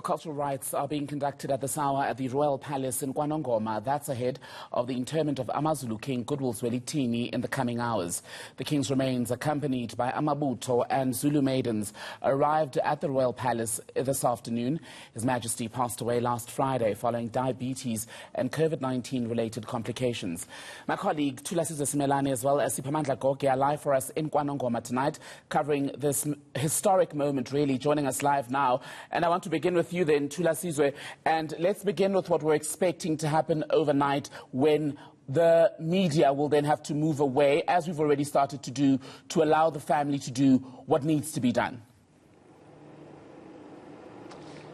cultural rites are being conducted at this hour at the Royal Palace in KwaNongoma. That's ahead of the interment of AmaZulu King Goodwill Zwelithini in the coming hours. The king's remains, accompanied by Amabutho and Zulu maidens, arrived at the Royal Palace this afternoon. His Majesty passed away last Friday following diabetes and COVID-19 related complications. My colleague Thulasizwe Simelane as well as Siphamandla Goke are live for us in KwaNongoma tonight, covering this historic moment, really, joining us live now. And I want to begin with you then, Thulasizwe, and let's begin with what we're expecting to happen overnight when the media will then have to move away, as we've already started to do, to allow the family to do what needs to be done.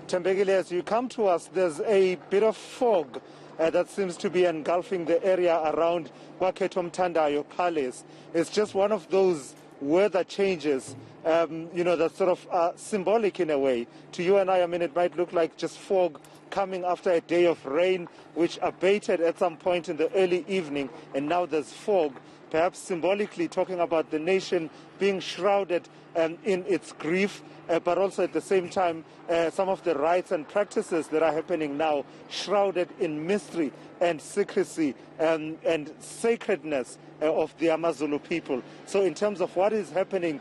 Tembegile, as you come to us, there's a bit of fog that seems to be engulfing the area around KwaNongoma Palace. It's just one of those weather changes, that's sort of symbolic in a way. To you and I mean, it might look like just fog coming after a day of rain, which abated at some point in the early evening, and now there's fog, perhaps symbolically talking about the nation being shrouded in its grief, but also at the same time, some of the rites and practices that are happening now shrouded in mystery and secrecy and sacredness of the AmaZulu people. So in terms of what is happening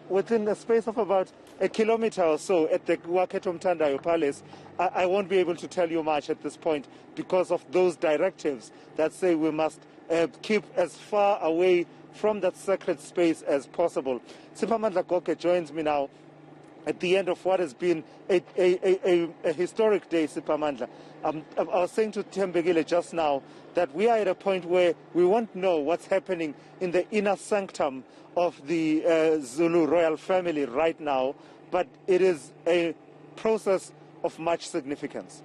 within the space of about a kilometer or so at the KwaNongoma Palace, I won't be able to tell you much at this point because of those directives that say we must keep as far away from that sacred space as possible. Siphamandla Goke joins me now at the end of what has been a historic day, Siphamandla. I was saying to Thembekile just now that we are at a point where we won't know what's happening in the inner sanctum of the Zulu royal family right now, but it is a process of much significance.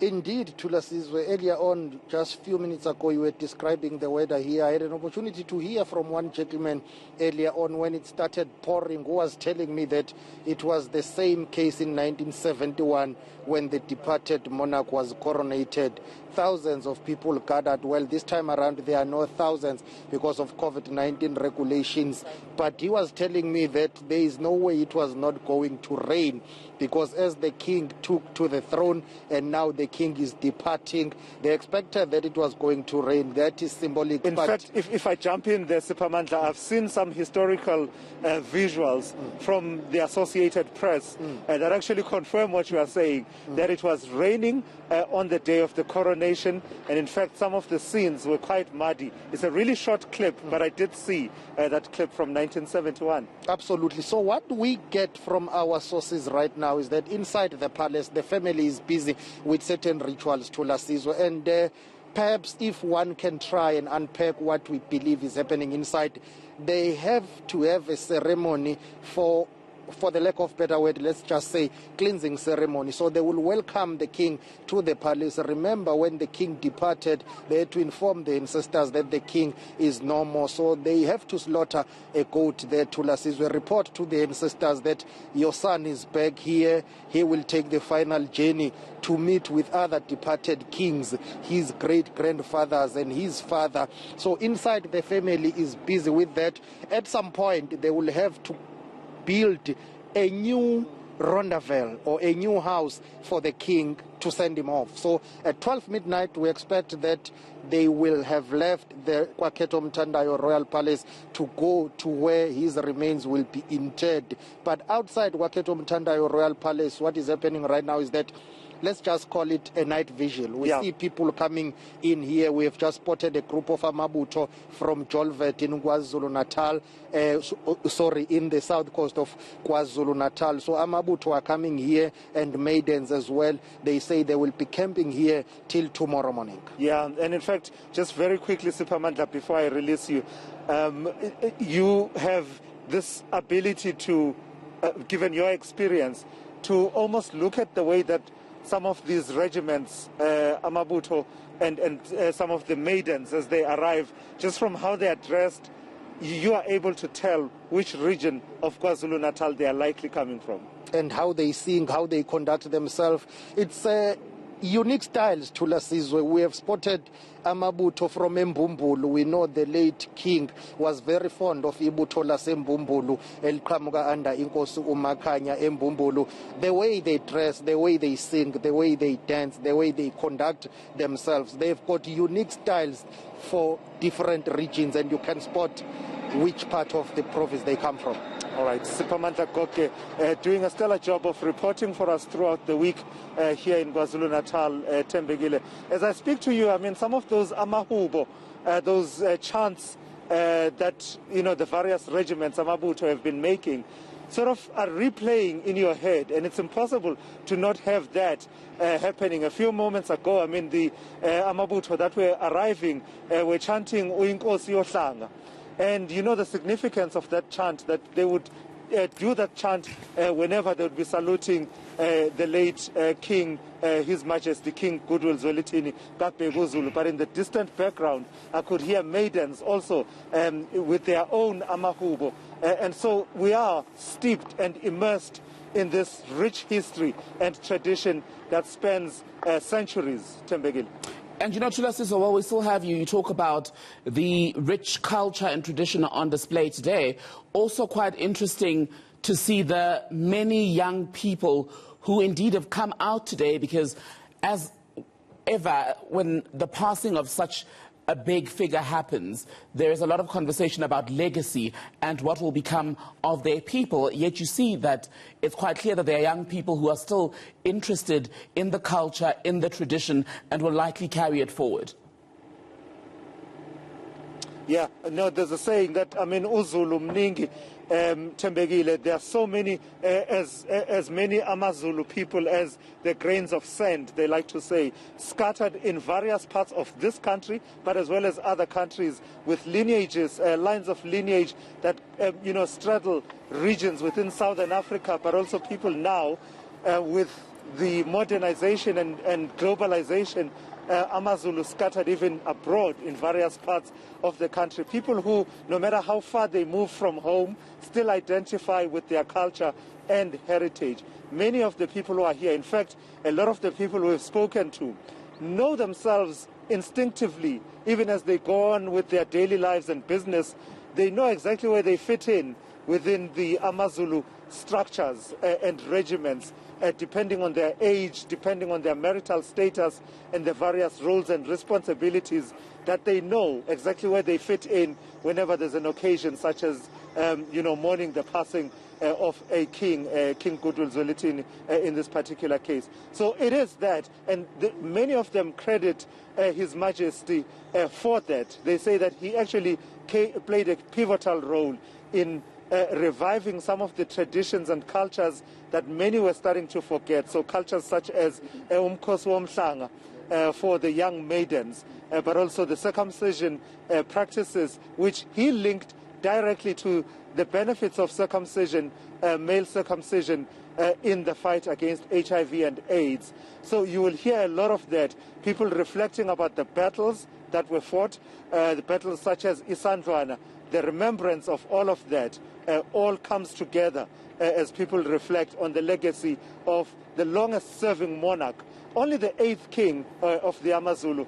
Indeed, Thulasizwe, earlier on, just a few minutes ago, you were describing the weather here. I had an opportunity to hear from one gentleman earlier on when it started pouring, who was telling me that it was the same case in 1971 when the departed monarch was coronated. Thousands of people gathered. Well, this time around there are no thousands because of COVID-19 regulations. But he was telling me that there is no way it was not going to rain, because as the king took to the throne and now the king is departing, they expected that it was going to rain. That is symbolic. In fact, if I jump in there, Siphamandla, I've seen some historical visuals from the Associated Press that actually confirm what you are saying, that it was raining on the day of the coronation, and in fact some of the scenes were quite muddy. It's a really short clip, but I did see that clip from 1971. Absolutely. So what we get from our sources right now is that inside the palace, the family is busy with certain rituals, Thulasizwe, and perhaps if one can try and unpack what we believe is happening inside, they have to have a ceremony for the lack of better word, let's just say cleansing ceremony. So they will welcome the king to the palace. Remember, when the king departed, they had to inform the ancestors that the king is no more. So they have to slaughter a goat there. Thulasizwe, report to the ancestors that your son is back here. He will take the final journey to meet with other departed kings, his great-grandfathers and his father. So inside the family is busy with that. At some point, they will have to build a new rondavel or a new house for the king to send him off. So at 12 midnight, we expect that they will have left the KwaNongoma Royal Palace to go to where his remains will be interred. But outside KwaNongoma Royal Palace, what is happening right now is that, let's just call it a night vigil. We see people coming in here. We have just spotted a group of Amabutho from Jolvet in KwaZulu-Natal, in the south coast of KwaZulu-Natal. So Amabutho are coming here, and maidens as well. They say they will be camping here till tomorrow morning. Yeah, and in fact, just very quickly, Siphamandla, before I release you, you have this ability to, given your experience, to almost look at the way that some of these regiments, Amabutho and some of the maidens as they arrive, just from how they are dressed, you are able to tell which region of KwaZulu-Natal they are likely coming from. And how they sing, how they conduct themselves. It's unique styles, Thulasizwe. We have spotted Amabutho from Mbumbulu. We know the late king was very fond of ibutho laseMbumbulu eliqhamuka under Inkosi uMakhanya eMbumbulu. The way they dress, the way they sing, the way they dance, the way they conduct themselves, they've got unique styles for different regions, and you can spot which part of the province they come from. All right, Sipamandla Goke doing a stellar job of reporting for us throughout the week here in KwaZulu-Natal, Tembegile. As I speak to you, I mean, some of those amahubo, those chants that, you know, the various regiments, Amabutho, have been making, sort of are replaying in your head, and it's impossible to not have that happening. A few moments ago, I mean, the Amabutho that were arriving were chanting Uinkosi Yohlanga. And you know the significance of that chant, that they would do that chant whenever they would be saluting the late King, His Majesty King Goodwill Zwelithini, Zulu. But in the distant background, I could hear maidens also with their own amahubo. And so we are steeped and immersed in this rich history and tradition that spans centuries, Tembegile. And you know, Chulasiso, while we still have you, you talk about the rich culture and tradition on display today. Also quite interesting to see the many young people who indeed have come out today, because as ever, when the passing of such a big figure happens, there is a lot of conversation about legacy and what will become of their people. Yet you see that it's quite clear that there are young people who are still interested in the culture, in the tradition, and will likely carry it forward. Yeah, no, there's a saying that, I mean, uZulu mningi, Tembegile, there are so many, as many AmaZulu people as the grains of sand, they like to say, scattered in various parts of this country, but as well as other countries, with lineages, lines of lineage that, you know, straddle regions within Southern Africa, but also people now, with the modernization and globalization, AmaZulu scattered even abroad in various parts of the country. People who, no matter how far they move from home, still identify with their culture and heritage. Many of the people who are here, in fact, a lot of the people we've spoken to, know themselves instinctively, even as they go on with their daily lives and business. They know exactly where they fit in within the AmaZulu structures and regiments, depending on their age, depending on their marital status, and the various roles and responsibilities, that they know exactly where they fit in whenever there's an occasion such as, you know, mourning the passing of a king, King Goodwill Zwelithini, in this particular case. So it is that, and many of them credit His Majesty for that. They say that he actually played a pivotal role in reviving some of the traditions and cultures that many were starting to forget. So cultures such as Umkhosi Womhlanga for the young maidens, but also the circumcision practices, which he linked directly to the benefits of circumcision, male circumcision, in the fight against HIV and AIDS. So you will hear a lot of that, people reflecting about the battles that were fought, the battles such as Isandlwana. The remembrance of all of that all comes together as people reflect on the legacy of the longest-serving monarch, only the 8th king of the AmaZulu,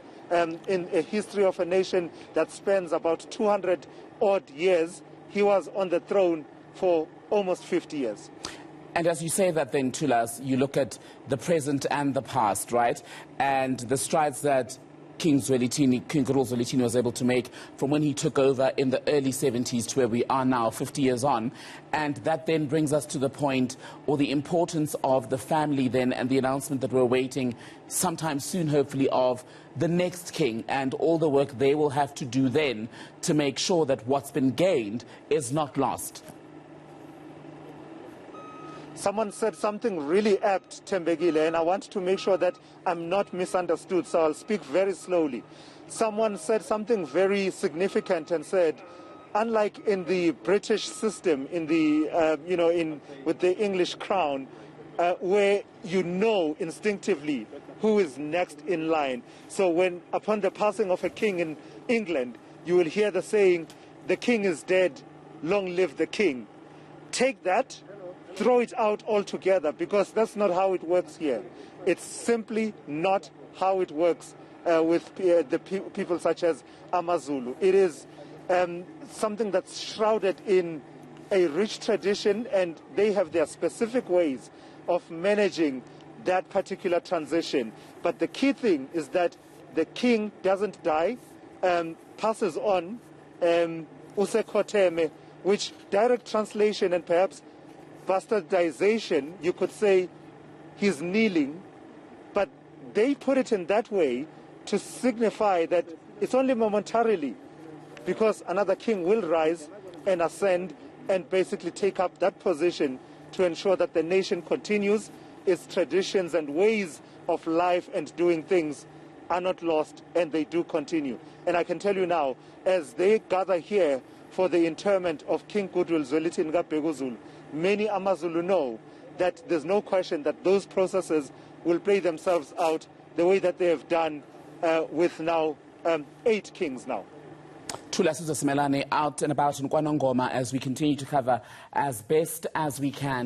in a history of a nation that spans about 200-odd years. He was on the throne for almost 50 years. And as you say that then, Tulas, you look at the present and the past, right? And the strides that King Zwelithini, King Goodwill Zwelithini, was able to make from when he took over in the early 70s to where we are now, 50 years on. And that then brings us to the point, or the importance of the family then, and the announcement that we're waiting sometime soon, hopefully, of the next king, and all the work they will have to do then to make sure that what's been gained is not lost. Someone said something really apt, Tembegile, and I want to make sure that I'm not misunderstood, so I'll speak very slowly. Someone said something very significant and said, unlike in the British system, in the, you know, with the English crown, where you know instinctively who is next in line. So when, upon the passing of a king in England, you will hear the saying, the king is dead, long live the king. Take that, throw it out altogether, because that's not how it works here. It's simply not how it works with people such as AmaZulu. It is something that's shrouded in a rich tradition, and they have their specific ways of managing that particular transition. But the key thing is that the king doesn't die, passes on, usekoteme, which direct translation and perhaps bastardization, you could say he's kneeling, but they put it in that way to signify that it's only momentarily, because another king will rise and ascend and basically take up that position to ensure that the nation continues, its traditions and ways of life and doing things are not lost, and they do continue. And I can tell you now, as they gather here for the interment of King Goodwill Zwelithini, many AmaZulu know that there's no question that those processes will play themselves out the way that they have done with now 8 kings now. Thulasizwe Simelane out and about in KwaNongoma as we continue to cover as best as we can.